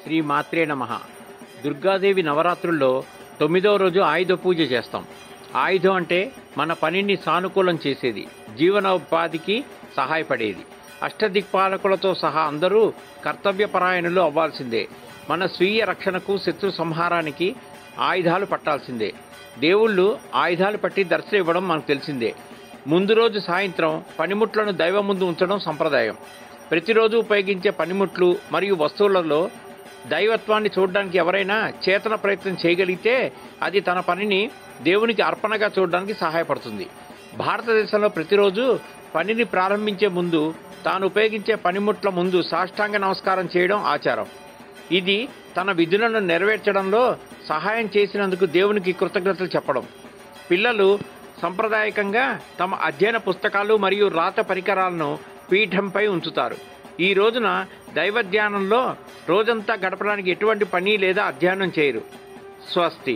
శ్రీ మాత్రే నమః. దుర్గాదేవి నవరాత్రుల్లో 9వ రోజు ఆయుధ పూజ చేస్తాం. ఆయుధం అంటే మన పనిని సానుకూలం చేసేది, జీవనోపాధికి సహాయపడేది. అష్టదిక్పాలకులతో సహా అందరూ కర్తవ్యపరాయణులు అవ్వాల్సిందే. మన స్వీయ రక్షణకు, శత్రు సంహారానికి ఆయుధాలు పట్టాల్సిందే. దేవుళ్ళు ఆయుధాలు పట్టి దర్శనం ఇవ్వడం మనకు తెలిసిందే. ముందు రోజు సాయంత్రం పనిముట్లను దైవం ముందు ఉంచడం సంప్రదాయం. ప్రతిరోజు ఉపయోగించే పనిముట్లు మరియు వస్తువులలో దైవత్వాన్ని చూడడానికి ఎవరైనా చేతన ప్రయత్నం చేయగలిగితే అది తన పనిని దేవునికి అర్పణగా చూడడానికి సహాయపడుతుంది. భారతదేశంలో ప్రతిరోజు పనిని ప్రారంభించే ముందు తాను ఉపయోగించే పనిముట్ల ముందు సాష్టాంగ నమస్కారం చేయడం ఆచారం. ఇది తన విధులను నెరవేర్చడంలో సహాయం చేసినందుకు దేవునికి కృతజ్ఞతలు చెప్పడం. పిల్లలు సంప్రదాయకంగా తమ అధ్యయన పుస్తకాలు మరియు రాత పరికరాలను పీఠంపై ఉంచుతారు. ఈ రోజున దైవ ధ్యానంలో రోజంతా గడపడానికి ఎటువంటి పని లేదా అధ్యయనం చేయరు. స్వస్తి.